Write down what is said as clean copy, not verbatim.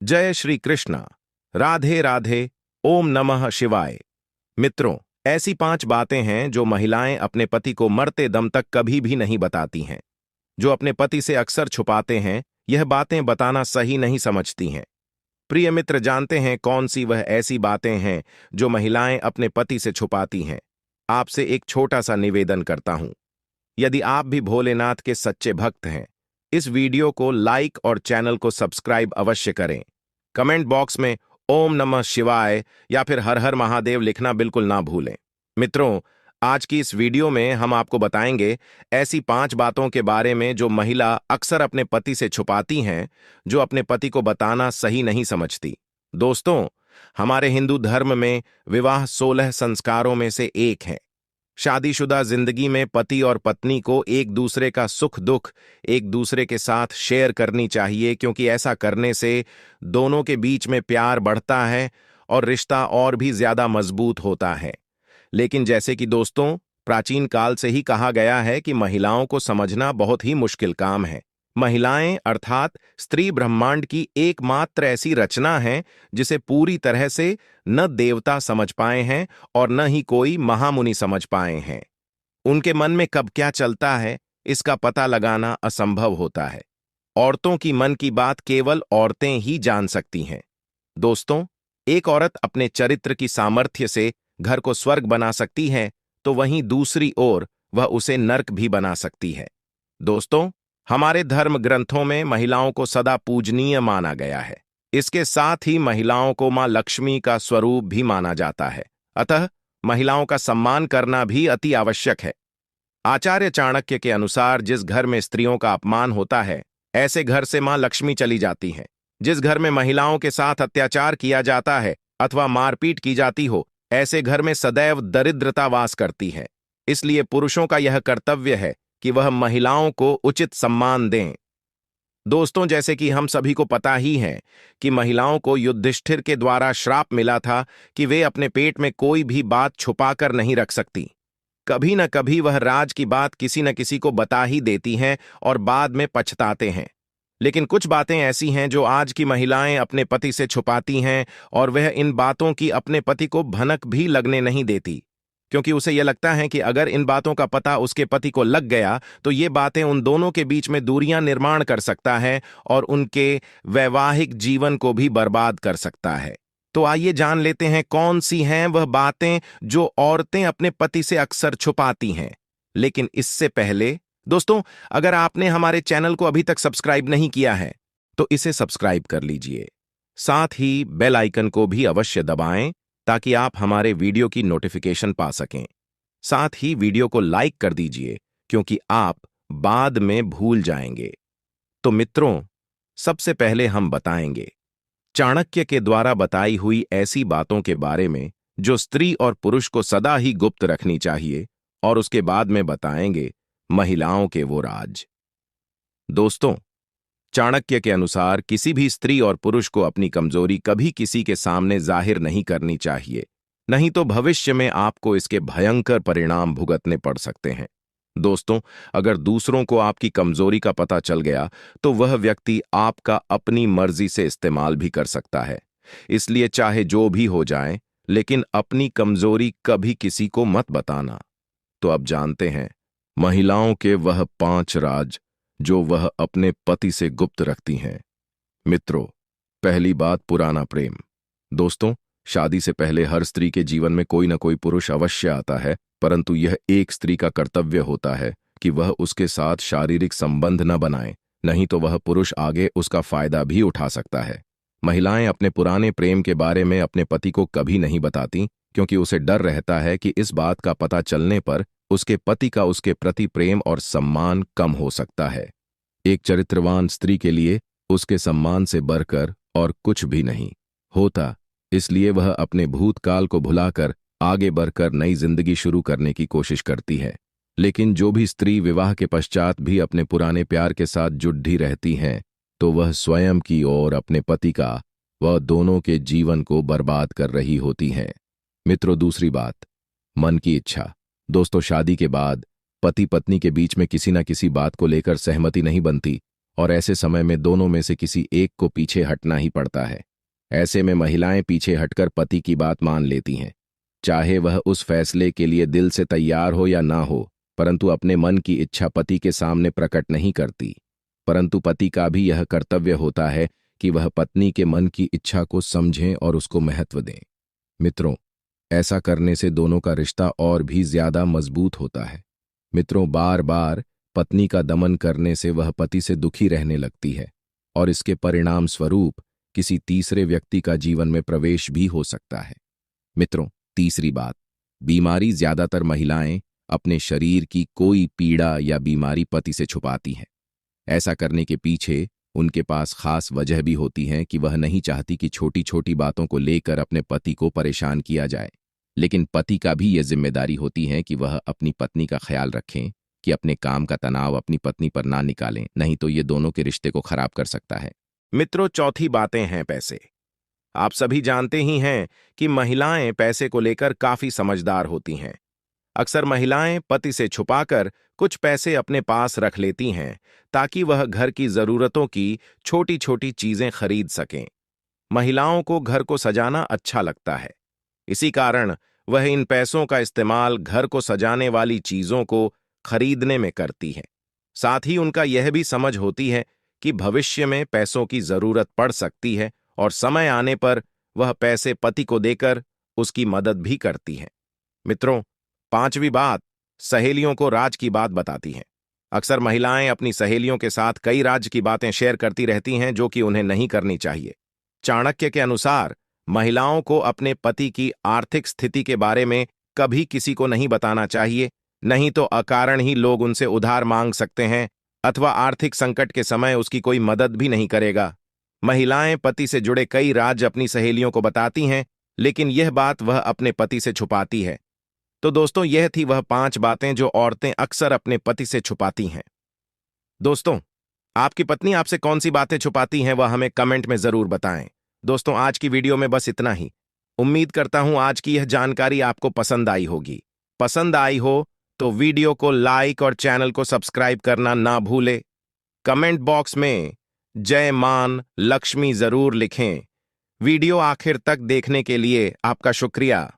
जय श्री कृष्णा। राधे राधे। ओम नमः शिवाय। मित्रों, ऐसी 5 बातें हैं जो महिलाएं अपने पति को मरते दम तक कभी भी नहीं बताती हैं, जो अपने पति से अक्सर छुपाते हैं। यह बातें बताना सही नहीं समझती हैं। प्रिय मित्र, जानते हैं कौन सी वह ऐसी बातें हैं जो महिलाएं अपने पति से छुपाती हैं? आपसे एक छोटा सा निवेदन करता हूं। यदि आप भी भोलेनाथ के सच्चे भक्त हैं, इस वीडियो को लाइक और चैनल को सब्सक्राइब अवश्य करें। कमेंट बॉक्स में ओम नमः शिवाय या फिर हर हर महादेव लिखना बिल्कुल ना भूलें। मित्रों, आज की इस वीडियो में हम आपको बताएंगे ऐसी 5 बातों के बारे में जो महिला अक्सर अपने पति से छुपाती हैं, जो अपने पति को बताना सही नहीं समझती। दोस्तों, हमारे हिंदू धर्म में विवाह 16 संस्कारों में से एक है। शादीशुदा जिंदगी में पति और पत्नी को एक दूसरे का सुख दुख एक दूसरे के साथ शेयर करनी चाहिए, क्योंकि ऐसा करने से दोनों के बीच में प्यार बढ़ता है और रिश्ता और भी ज्यादा मजबूत होता है। लेकिन जैसे कि दोस्तों, प्राचीन काल से ही कहा गया है कि महिलाओं को समझना बहुत ही मुश्किल काम है। महिलाएं अर्थात स्त्री ब्रह्मांड की एकमात्र ऐसी रचना है जिसे पूरी तरह से न देवता समझ पाए हैं और न ही कोई महामुनि समझ पाए हैं। उनके मन में कब क्या चलता है, इसका पता लगाना असंभव होता है। औरतों की मन की बात केवल औरतें ही जान सकती हैं। दोस्तों, एक औरत अपने चरित्र की सामर्थ्य से घर को स्वर्ग बना सकती है, तो वहीं दूसरी ओर वह उसे नर्क भी बना सकती है। दोस्तों, हमारे धर्म ग्रंथों में महिलाओं को सदा पूजनीय माना गया है। इसके साथ ही महिलाओं को मां लक्ष्मी का स्वरूप भी माना जाता है। अतः महिलाओं का सम्मान करना भी अति आवश्यक है। आचार्य चाणक्य के अनुसार जिस घर में स्त्रियों का अपमान होता है, ऐसे घर से मां लक्ष्मी चली जाती है। जिस घर में महिलाओं के साथ अत्याचार किया जाता है अथवा मारपीट की जाती हो, ऐसे घर में सदैव दरिद्रता वास करती है। इसलिए पुरुषों का यह कर्तव्य है कि वह महिलाओं को उचित सम्मान दें। दोस्तों, जैसे कि हम सभी को पता ही है कि महिलाओं को युधिष्ठिर के द्वारा श्राप मिला था कि वे अपने पेट में कोई भी बात छुपाकर नहीं रख सकती। कभी न कभी वह राज की बात किसी न किसी को बता ही देती हैं और बाद में पछताते हैं। लेकिन कुछ बातें ऐसी हैं जो आज की महिलाएं अपने पति से छुपाती हैं और वह इन बातों की अपने पति को भनक भी लगने नहीं देती, क्योंकि उसे यह लगता है कि अगर इन बातों का पता उसके पति को लग गया तो ये बातें उन दोनों के बीच में दूरियां निर्माण कर सकता है और उनके वैवाहिक जीवन को भी बर्बाद कर सकता है। तो आइए जान लेते हैं कौन सी हैं वह बातें जो औरतें अपने पति से अक्सर छुपाती हैं। लेकिन इससे पहले दोस्तों, अगर आपने हमारे चैनल को अभी तक सब्सक्राइब नहीं किया है तो इसे सब्सक्राइब कर लीजिए। साथ ही बेल आइकन को भी अवश्य दबाएं ताकि आप हमारे वीडियो की नोटिफिकेशन पा सकें। साथ ही वीडियो को लाइक कर दीजिए, क्योंकि आप बाद में भूल जाएंगे। तो मित्रों, सबसे पहले हम बताएंगे चाणक्य के द्वारा बताई हुई ऐसी बातों के बारे में जो स्त्री और पुरुष को सदा ही गुप्त रखनी चाहिए, और उसके बाद में बताएंगे महिलाओं के वो राज। दोस्तों, चाणक्य के अनुसार किसी भी स्त्री और पुरुष को अपनी कमजोरी कभी किसी के सामने जाहिर नहीं करनी चाहिए, नहीं तो भविष्य में आपको इसके भयंकर परिणाम भुगतने पड़ सकते हैं। दोस्तों, अगर दूसरों को आपकी कमजोरी का पता चल गया तो वह व्यक्ति आपका अपनी मर्जी से इस्तेमाल भी कर सकता है। इसलिए चाहे जो भी हो जाए, लेकिन अपनी कमजोरी कभी किसी को मत बताना। तो अब जानते हैं महिलाओं के वह 5 राज जो वह अपने पति से गुप्त रखती हैं। मित्रों, पहली बात, पुराना प्रेम। दोस्तों, शादी से पहले हर स्त्री के जीवन में कोई न कोई पुरुष अवश्य आता है, परंतु यह एक स्त्री का कर्तव्य होता है कि वह उसके साथ शारीरिक संबंध न बनाए, नहीं तो वह पुरुष आगे उसका फायदा भी उठा सकता है। महिलाएं अपने पुराने प्रेम के बारे में अपने पति को कभी नहीं बताती, क्योंकि उसे डर रहता है कि इस बात का पता चलने पर उसके पति का उसके प्रति प्रेम और सम्मान कम हो सकता है। एक चरित्रवान स्त्री के लिए उसके सम्मान से बढ़कर और कुछ भी नहीं होता, इसलिए वह अपने भूतकाल को भुलाकर आगे बढ़कर नई जिंदगी शुरू करने की कोशिश करती है। लेकिन जो भी स्त्री विवाह के पश्चात भी अपने पुराने प्यार के साथ जुड़ी रहती हैं, तो वह स्वयं की और अपने पति का वह दोनों के जीवन को बर्बाद कर रही होती हैं। मित्रों, दूसरी बात, मन की इच्छा। दोस्तों, शादी के बाद पति पत्नी के बीच में किसी न किसी बात को लेकर सहमति नहीं बनती और ऐसे समय में दोनों में से किसी एक को पीछे हटना ही पड़ता है। ऐसे में महिलाएं पीछे हटकर पति की बात मान लेती हैं, चाहे वह उस फैसले के लिए दिल से तैयार हो या ना हो, परंतु अपने मन की इच्छा पति के सामने प्रकट नहीं करती। परंतु पति का भी यह कर्तव्य होता है कि वह पत्नी के मन की इच्छा को समझें और उसको महत्व दें। मित्रों, ऐसा करने से दोनों का रिश्ता और भी ज्यादा मजबूत होता है। मित्रों, बार बार पत्नी का दमन करने से वह पति से दुखी रहने लगती है और इसके परिणाम स्वरूप किसी तीसरे व्यक्ति का जीवन में प्रवेश भी हो सकता है। मित्रों, तीसरी बात, बीमारी। ज्यादातर महिलाएं अपने शरीर की कोई पीड़ा या बीमारी पति से छुपाती हैं। ऐसा करने के पीछे उनके पास खास वजह भी होती है कि वह नहीं चाहती कि छोटी छोटी बातों को लेकर अपने पति को परेशान किया जाए। लेकिन पति का भी यह जिम्मेदारी होती है कि वह अपनी पत्नी का ख्याल रखें कि अपने काम का तनाव अपनी पत्नी पर ना निकालें, नहीं तो ये दोनों के रिश्ते को खराब कर सकता है। मित्रों, चौथी बातें हैं पैसे। आप सभी जानते ही हैं कि महिलाएं पैसे को लेकर काफी समझदार होती हैं। अक्सर महिलाएं पति से छुपाकर कुछ पैसे अपने पास रख लेती हैं ताकि वह घर की जरूरतों की छोटी छोटी चीजें खरीद सकें। महिलाओं को घर को सजाना अच्छा लगता है, इसी कारण वह इन पैसों का इस्तेमाल घर को सजाने वाली चीजों को खरीदने में करती है। साथ ही उनका यह भी समझ होती है कि भविष्य में पैसों की जरूरत पड़ सकती है और समय आने पर वह पैसे पति को देकर उसकी मदद भी करती हैं। मित्रों, पांचवी बात, सहेलियों को राज की बात बताती हैं। अक्सर महिलाएं अपनी सहेलियों के साथ कई राज की बातें शेयर करती रहती हैं जो कि उन्हें नहीं करनी चाहिए। चाणक्य के अनुसार महिलाओं को अपने पति की आर्थिक स्थिति के बारे में कभी किसी को नहीं बताना चाहिए, नहीं तो अकारण ही लोग उनसे उधार मांग सकते हैं अथवा आर्थिक संकट के समय उसकी कोई मदद भी नहीं करेगा। महिलाएं पति से जुड़े कई राज अपनी सहेलियों को बताती हैं, लेकिन यह बात वह अपने पति से छुपाती है। तो दोस्तों, यह थी वह 5 बातें जो औरतें अक्सर अपने पति से छुपाती हैं। दोस्तों, आपकी पत्नी आपसे कौन सी बातें छुपाती हैं वह हमें कमेंट में जरूर बताएं। दोस्तों, आज की वीडियो में बस इतना ही। उम्मीद करता हूं आज की यह जानकारी आपको पसंद आई होगी। पसंद आई हो तो वीडियो को लाइक और चैनल को सब्सक्राइब करना ना भूले। कमेंट बॉक्स में जय मान लक्ष्मी जरूर लिखें। वीडियो आखिर तक देखने के लिए आपका शुक्रिया।